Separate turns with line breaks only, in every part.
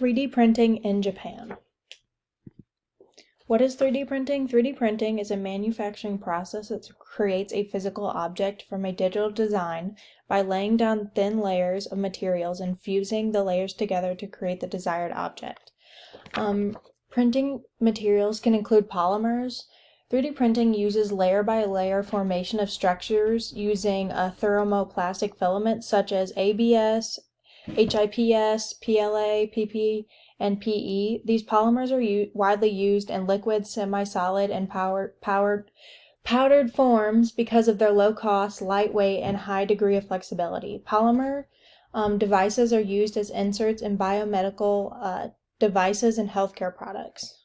3D printing in Japan. What is 3D printing? 3D printing is a manufacturing process that creates a physical object from a digital design by laying down thin layers of materials and fusing the layers together to create the desired object. Printing materials can include polymers. 3D printing uses layer-by-layer formation of structures using a thermoplastic filaments such as ABS, HIPS, PLA, PP, and PE. These polymers are widely used in liquid, semi-solid, and powdered forms because of their low cost, lightweight, and high degree of flexibility. Polymer devices are used as inserts in biomedical devices and healthcare products.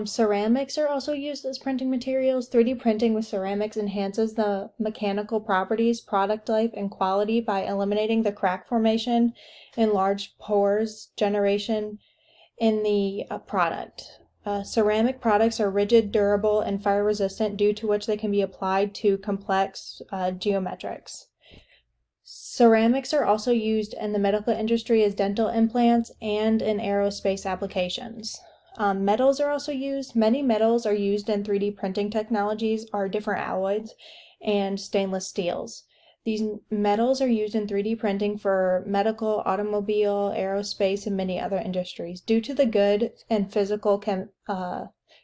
Ceramics are also used as printing materials. 3D printing with ceramics enhances the mechanical properties, product life, and quality by eliminating the crack formation and large pores generation in the product. Ceramic products are rigid, durable, and fire resistant, due to which they can be applied to complex geometrics. Ceramics are also used in the medical industry as dental implants and in aerospace applications. Metals are also used. Many metals are used in 3D printing technologies are different alloys and stainless steels. These metals are used in 3D printing for medical, automobile, aerospace, and many other industries. Due to the good and physical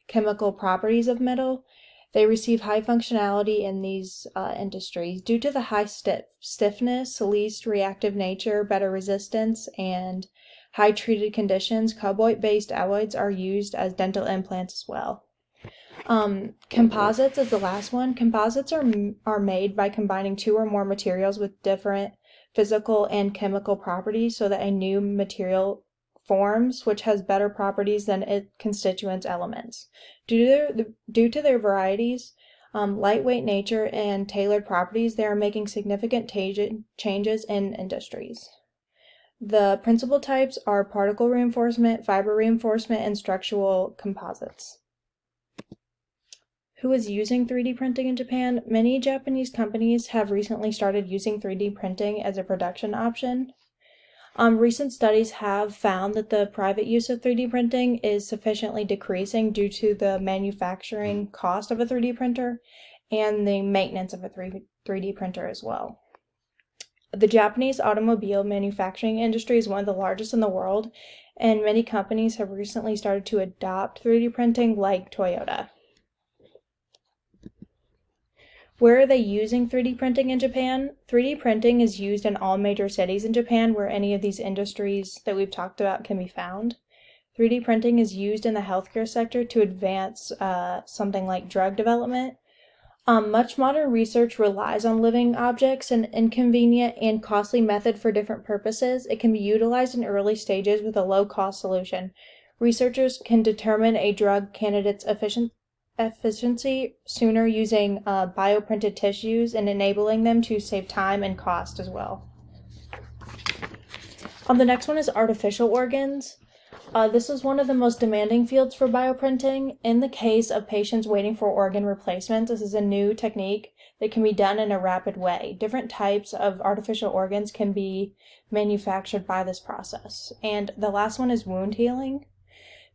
chemical properties of metal, they receive high functionality in these industries. Due to the high stiffness, least reactive nature, better resistance, and high treated conditions, cobalt-based alloys are used as dental implants as well. Composites is the last one. Composites are made by combining two or more materials with different physical and chemical properties so that a new material forms which has better properties than its constituent elements. Due to their varieties, lightweight nature, and tailored properties, they are making significant changes in industries. The principal types are particle reinforcement, fiber reinforcement, and structural composites. Who is using 3D printing in Japan? Many Japanese companies have recently started using 3D printing as a production option. Recent studies have found that the private use of 3D printing is sufficiently decreasing due to the manufacturing cost of a 3D printer and the maintenance of a 3D printer as well. The Japanese automobile manufacturing industry is one of the largest in the world, and many companies have recently started to adopt 3D printing, like Toyota. Where are they using 3D printing in Japan? 3D printing is used in all major cities in Japan where any of these industries that we've talked about can be found. 3D printing is used in the healthcare sector to advance something like drug development. Much modern research relies on living objects, an inconvenient and costly method for different purposes. It can be utilized in early stages with a low-cost solution. Researchers can determine a drug candidate's efficiency sooner using bioprinted tissues and enabling them to save time and cost as well. The next one is artificial organs. This is one of the most demanding fields for bioprinting. In the case of patients waiting for organ replacement, this is a new technique that can be done in a rapid way. Different types of artificial organs can be manufactured by this process. And the last one is wound healing.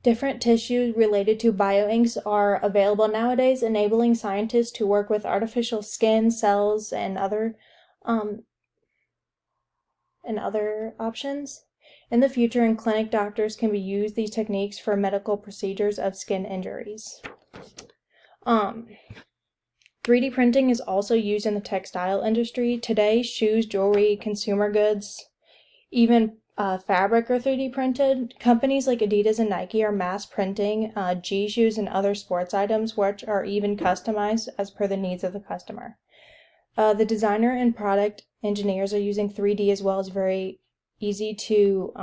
Different tissues related to bioinks are available nowadays, enabling scientists to work with artificial skin, cells, and other options. In the future, in clinic, doctors can use these techniques for medical procedures of skin injuries. 3D printing is also used in the textile industry. Today, shoes, jewelry, consumer goods, even fabric are 3D printed. Companies like Adidas and Nike are mass printing G-shoes and other sports items, which are even customized as per the needs of the customer. The designer and product engineers are using 3D as well as very easy to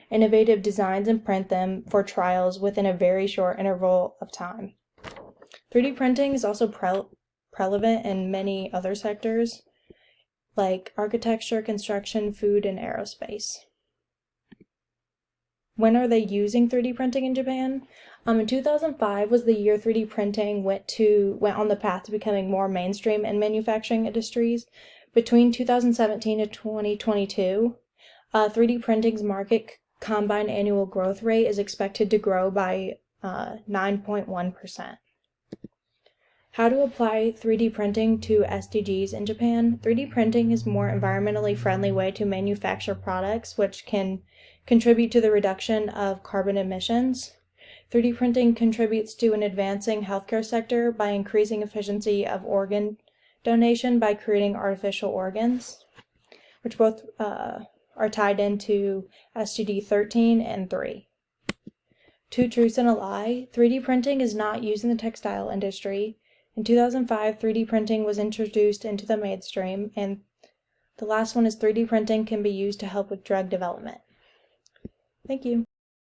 innovative designs and print them for trials within a very short interval of time. 3D printing is also prevalent in many other sectors like architecture, construction, food, and aerospace. When are they using 3D printing in Japan? In 2005 was the year 3D printing went on the path to becoming more mainstream in manufacturing industries. Between 2017 to 2022, 3D printing's market combined annual growth rate is expected to grow by 9.1%. How to apply 3D printing to SDGs in Japan. 3D printing is a more environmentally friendly way to manufacture products which can contribute to the reduction of carbon emissions. 3D printing contributes to an advancing healthcare sector by increasing efficiency of organ donation by creating artificial organs, which both are tied into SDG 13 and 3. Two truths and a lie. 3D printing is not used in the textile industry. In 2005, 3D printing was introduced into the mainstream, and the last one is 3D printing can be used to help with drug development. Thank you.